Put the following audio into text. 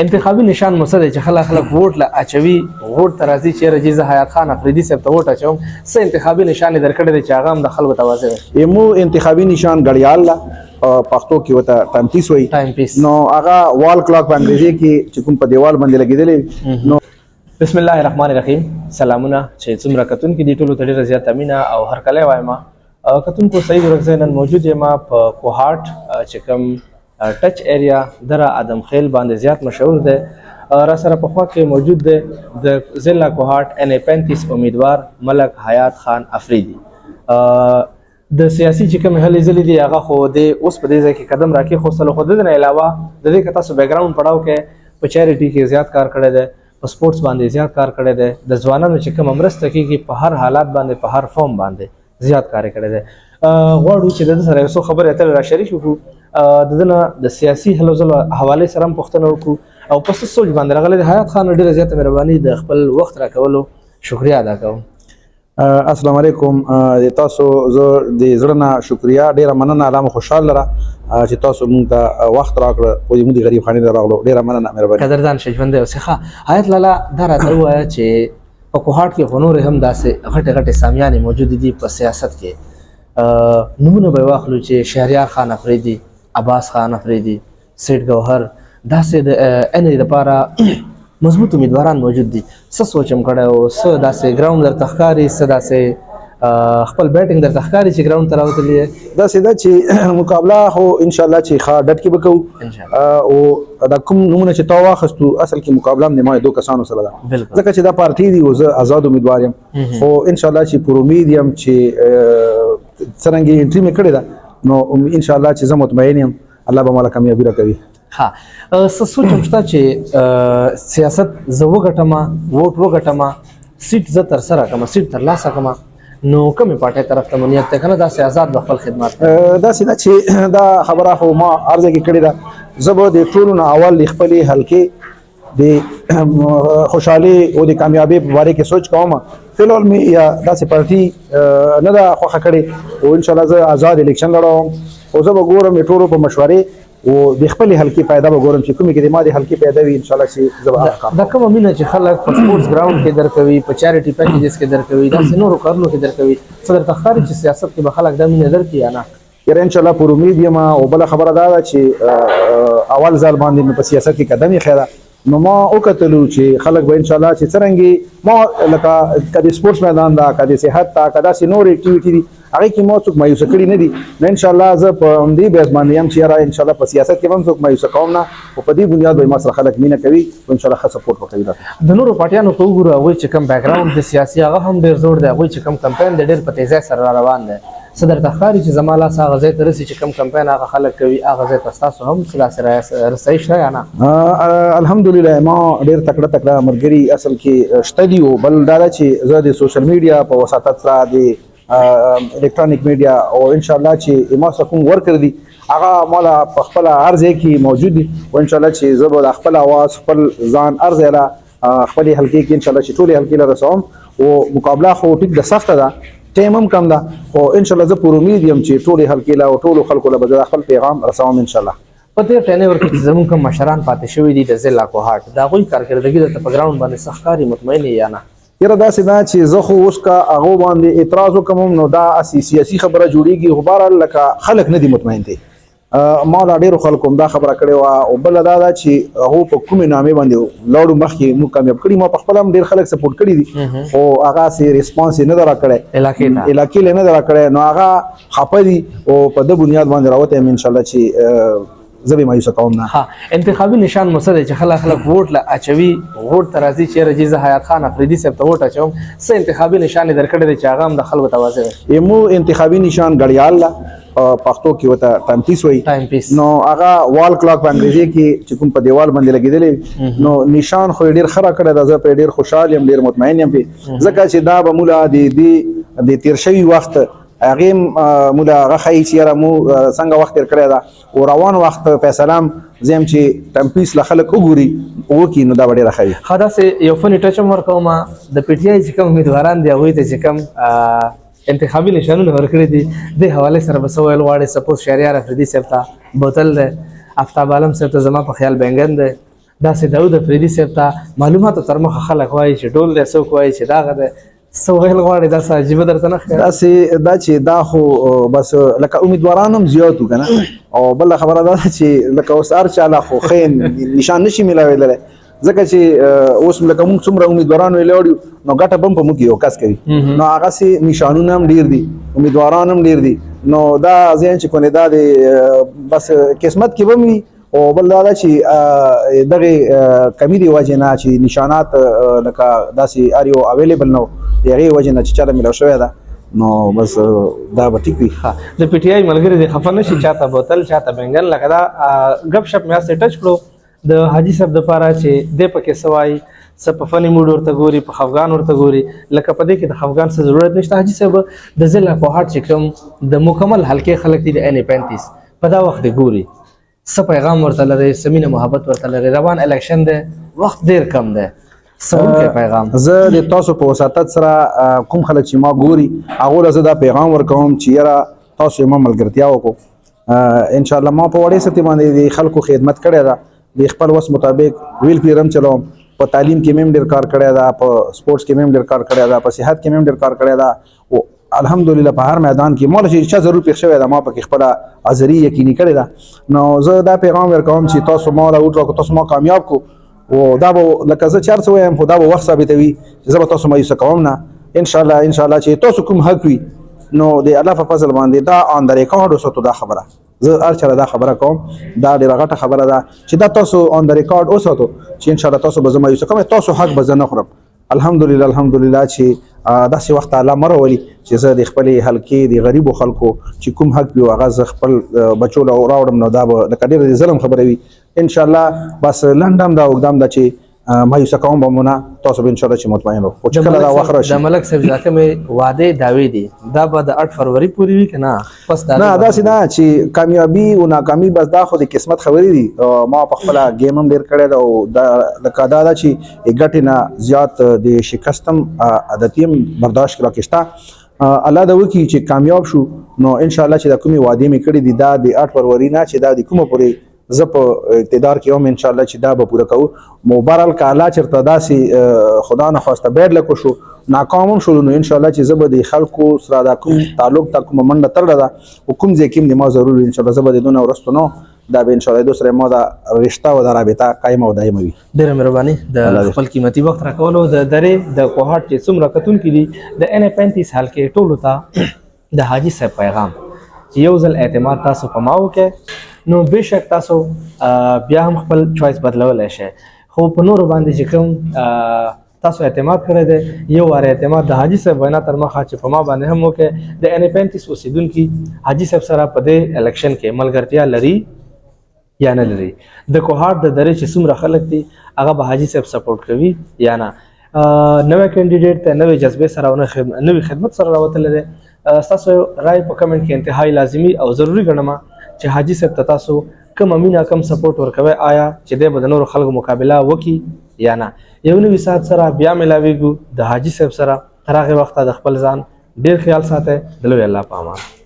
انتخابي نشان مو څه دی چې خلک ووټ له اچوي ووټ ته راځي چې رجیز حیات خان افریدي صاحب ته ووټ اچوم څه انتخابي نشان یې درکړی دی چې هغه هم د خلکو ته واضح وي؟ یمو انتخابي نشان غړیال پښتو کې وته ټایم پیس وایي نو هغه وال کلاک په انګریزي کې چې کوم په دیوال باندې لګېدلی نو بسم الله الرحمن الرحیم. سلامونه چې څومره کتونکي دي ټولو ته ډېره زیاته مینه او هرکلی وایم. کتونکو سعید ورکزی نن موجود یم په کوهاټ چې کوم ټچ ایریا دره ادم خیل باندې زیات مشهور دی. را سره په خوا کې موجود دی د ضلع کوهاټ NA 35 امیدوار ملک حیات خان افریدي. د سیاسي چې کوم هلې ځلې دي هغه خو د اوس په دې ځای کې قدم راکېښودلو، خو د دې نه علاوه د دې که تاسو بیکګراونډ پړاو کې په چیریټي کې زیات کار کړی دی، په سپورټس باندې زیات کار کړی دی، د ځوانانو چې کومه مرسته کېږي په هر حالات باندې په هر فارم باندې زیات کار کړی دی. غواړو چې د ده سره یو څو خبرې اترې را شریک وکړو، د ده نه د سیاسي هلو ځلو حوالې سره هم پوښتنه وکړو او په څه سوچ باندې راغلی دی. حیات خان ډېره زیاته مهرباني د خپل وخت راکولو شکریه ادا کوم. السلام علیکم. تاسو زه د زړه نه شکریه ډېره مننه، الله مو خوشحاله لره چې تاسو مونږ ته وخت راکړه او زموږ د غریب خانې ته راغلو. ډېره مننه، مهرباني. قدردان شه ژوندی اوسې. ښه حیات لالا دا راته ووایه چې په کوهاټ کې خو نورې هم داسې غټې غټې سامیانې موجودې دي په سیاست کې. نومونه به یې واخلو چې شهریار خان افریدي، عباس خان افریدي، سید ګوهر، داسې د NA دپاره مضبوط امیدواران موجود دي. څه سوچ هم کړی او څه داسې ګراونډ درته ښکاري، څه داسې خپل بیټنګ درته ښکاري چې ګراونډ ته راوتلي یې؟ داسې ده چې مقابله خو انشاءالله چې ښه ډټ کې به کوو او دا کوم نومونه چې تا واخیستو اصل کې مقابله هم د ما دوه کسانو سره ده، ځکه چې دا پارټي دي او زه آزاد امیدوار یم. خو انشاءالله چې پر امید یم چې څرنګه انټري مې کړې ده نو انشاءالله چې زه مطمئن یم الله به ماله کامیابي راکوي. ها څه سوچ هم شته چې سیاست زه وګټمه، ووټ وګټمه، سیټ زه ترسره کړمه، سیټ ترلاسه کړمه، نو کومې پارټۍ طرف ته مو نیت دی که نه داسې آزاد به خپل خدمات؟ داسې ده چې دا خبره خو ما هر ځای کې کړې ده. زه به د ټولو نه اول د خپلې حلقې د خوشحالي او د کامیابۍ په باره کې سوچ کوم. فی الحال مې یا داسې پارټي نه ده خوښه کړې او انشاءالله زه آزاد الیکشن لړوم او زه به ګورم د ټولو په مشورې او د خپلې حلقې پیدا به ګورم چې کومې کې د ما د حلقې پیدا وي انشاءالله چې زه به دا کومه مینه چې خلک په سپورټس ګراونډ کې درکوي، په چیریټي پیکیجز کې درکوي، داسې نورو کارونو کې درکوي، څه درته ښکاري چې سیاست کې به خلک دا مینه درکړي یا نه؟ یاره انشاءالله پر امید یم. او بله خبره دا ده چې اول ځل باندې مې په سیاست کې قدم ایښی ده نو ما وکتلو چې خلک به انشاءالله چې څرنګې ما لکه که د سپورټس میدان ده، که د صحت ده، که داسې نور اکټیویټي دي هغې کې ما څوک مایوسه کړي نه دي. نو انشاءالله زه په همدې بیس باندې یم چې یاره انشاءالله په سیاست کې به هم څوک مایوسه کوم نه او په دې بنیاد به ما سره خلک مینه کوي او انشاءالله ښه سپورټ به کوي. د نورو پارټیانو ته وګورو، هغوی چې کوم بیکګراونډ د سیاسي هغه هم ډېر زوړ دی، هغوی چې کوم کمپاین دی ډېر په تیزۍ سره را روان دی. څه درته ښکاري چې زما لاس هغه ځای ته رسي چې کوم کمپاین هغه خلک کوي هغه ځای ته ستاسو هم څه داسې رسایي شته یا نه؟ الحمدلله ما ډېر تکړه تکړه ملګري اصل کې شته دي. او بل دا ده چې زه د سوشل میډیا په وساطت سره د الکترونیک میډیا او انشاءالله چې ما څه کوم ورکر دي هغه مالا په خپله هر ځای کې موجود دي او انشاءالله چې زه به د خپل اواز خپل ځان هر ځای له خپلې حلقې کې انشاءالله چې ټولې حلقې له رسوم. او مقابله خو ټیک د سخته ده، ټایم هم کم ده، خو انشاءالله زه پر امید یم چې ټولې حلقې له او ټولو خلکو له به زه خپل پیغام رسوم انشاءالله. په دې ټینور کې چې زموږ کوم مشران پاتې شوي دي د ضلع کوهاټ، د هغوی کارکردګي درته په ګراونډ باندې څه ښکاري، مطمئن یا نه؟ یاره داسې ده چې زه خو اوس که هغو باندې اعتراض وکړم نو دا سیاسي خبره جوړېږي، خو بهرحال لکه خلک نه دي مطمئن دي. ما لا ډېرو خلکو هم دا خبره کړې وه. او بله دا ده چې هغو په کومې نامې باندې لاړو مخکې موږ کامیاب کړي، ما په خپله هم ډېر خلک سپورټ کړي دي خو هغسې ریسپانس یې نه ده راکړی، علاقې یې نه ده راکړی، نو هغه خفه دي او په ده بنیاد باندې راوتی یم انشاءالله چې زه به مایوسه کوم نه. انتخابي نشان مو څه دی چې خلک ووټ له اچوي ووټ ته راځي چې رجیز حیات خان افریدي صاحب ته ووټ اچوم څه انتخابي نشان یې درکړی دی چې هغه هم د خلکو ته واضح وي؟ یمو انتخابي نشان غړیال پښتو کې وته ټایم پیس وایي نو هغه وال کلاک په انګریزي کې چې کوم په دیوال باندې لګېدلی نو نشان خو یې ډېر ښه راکړی ده. زه پرې ډېر خوشحال یم، ډېر مطمئن یم پرې، ځکه چې دا به مولا د تیر شوي وخت هغې مولا هغه ښایي چې یاره مو څنګه وخت تېر کړی ده او روان وخت فیصله هم زه یم چې ټایم پیس له خلک وګوري وکړي نو دا به ډېره ښه وي. ښه داسې یو فني ټچ هم ورکوم، د PTI چې کوم امیدواران دي هغوی ته چې کوم انتخابي نشانونه ورکړي دي دې حوالې سره به څه ویل غواړې؟ سپوز شهریار افریدي صاحب ته بوتل دی، افتاب عالم صاحب ته زما په خیال بینګن دی، داسې داود افریدي صاحب ته معلوماتو تر مخه خلک وایي چې ډول دی څوک وایي چې دغه دی څه ویل غواړي دا څه عجیبه درته نه ښکاري داسې دا چې دا خو بس لکه امیدواران هم زیات وو که نه او بله خبره دا ده چې لکه اوس هر چا لا خو ښه نشان نشي میلاویدلی ځکه چې اوس لکه موږ څومره امیدواران ویلی وړي نو ګټه به هم په موږ یو کس کوي نو هغسې نشانونه هم ډېر دي امیدواران هم ډېر دي نو دا ذهن چې کونې دا د بس قسمت کې به هم وي او بل دا ده چې دغې کمي د وجې نه چې نشانات لکه داسې هر یو اویلیبل نه و د هغې وجې نه چې چاته میلاو شوی ده نو بس دا به ټیک وي د پی ټی آی ملګري دې خفه نه شي چاته بوتل چاته بنګن لکه دا ګپ شپ مې هسې ټچ کړو د حاجي صاحب دپاره چې دی پکې څه وایي څه په فني موډ ورته ګوري په خفګان ورته ګوري لکه په دې کې د خفګان څه ضرورت نشته حاجي صاحب د ضلع کوهاټ چې کوم د مکمل حلقې خلک دي د NA35 په دا وخت ګوري څه پیغام ورته لري څه مینه محبت ورته لري روان الیکشن دی وخت ډیر کم دی څه پیغام زه د تاسو په وساتت سره کوم خلک چې ما ګوري هغو له زه دا پیغام ورکوم چې یاره تاسو یې ما ملګرتیا وکړو انشاءالله ما په وړې سطحې باندې د خلکو خدمت کړې ده د خپل وس مطابق ویل کلیر هم چلوم په تعلیم کې مې هم ډېر کار کړی ده په سپورټس کې مې هم ډېر کار کړی ده په صحت کې مې هم ډېر کار کړی ده او الحمدلله په هر میدان کې ما له چې چا ضرور پېښ شوی ده ما پکې خپله حاضري یقیني کړې ده نو زه دا پیغام ورکوم چې تاسو ما راوټ راکړو تاسو ما کامیاب کړو او دا به لکه زه چې هر څه وایم خو دا به وخت ثابتوي چې زه به تاسو مایوسه کوم نه انشاءالله چې تاسو کوم حق وي نو د الله په فضل باندې دا آن د ریکارډ وساتو دا خبره زه هر چا دا خبره کوم دا ډېره غټه خبره ده چې دا تاسو آن د ریکارډ وساتو چې انشاءالله تاسو به زه مایوسه کوم تاسو حق به زه نه خورم الحمدلله چې داسې وخت الله مه راولي چې زه د خپلې حلقې د غریبو خلکو چې کوم حق وي هغه زه خپل بچو له راوړم نو دا به لکه ډېره د ظلم خبره وي انشاءالله بس لنډ هم دا اوږده هم ده چې مایوسه کوم به مو نه تاسو به انشاءالله چې مطمئن وو خو چې کله دا وخت راشي د ملک صاحب ځکه مې وعدې دعوې دي دا به د 8 فروری پورې وي که نه پس نه داسې نه چې کامیابي او ناکامي بس دا خو د قسمت خبرې دي ما په خپله ګیم هم ډېر کړی ده او دا لکه دا ده چې ګټې نه زیات د شکست هم عادتي هم برداشت راکې شته الله دا وکړي چې کامیاب شو نو انشاءالله چې دا کومې وعدې مې کړې دي دا د 8 فروری نه چې دا د کومه پورې زه په اقتدار کې هم انشاءالله چې دا به پوره کوو مبارل که الله چېرته داسې خدا نخواسته بیډ لکو شو ناکام هم شولو نو انشاءالله چې زه به د خلکو سره دا کوم تعلق تا کومه منډه تړله ده او کوم ځای کې هم د ما ضرور انشاءالله زه به د دونه وروستو نو دا به انشاءالله دو سره ما دا رشته او دا رابطه قایم او دایمه وي ډېره مهرباني د خپل قیمتي وخت راکولو د درې د کوهاټ چې څومره کتونکي دي د NA35 حلقې ټولو ته د حاجي صاحب پیغام چې یو ځل اعتماد تاسو په ما وکړئ نو بېشک تاسو بیا هم خپل چوایس بدلولی شئ خو په نورو باندې چې کوم تاسو اعتماد کړی دی یو واره اعتماد د حاجي صاحب وینا تر مخه چې په ما باندې هم وکړئ د NA35 اوسېدونکي حاجي صاحب سره په دې الیکشن کې ملګرتیا لري یا نه لري د کوهاټ د درې چې څومره خلک دي هغه به حاجي صاحب سپورټ کوي یا نه نوی کینډیډیټ ته نوې جذبې سره او نوې خدمت سره راوتلی دی ستاسو رای په کمنټ کې انتهایی لازمي او ضروري ګڼم چې حاجي صاحب ته تاسو کم مینه کم سپورټ ورکوي آیا چې دی به د نورو خلکو مقابله وکړي یا نه یو نوي ساعت سره بیا ملاویږو د حاجي صاحب سره تر هغې وخته د خپل ځان ډېر خیال ساتئ د لوی الله په امان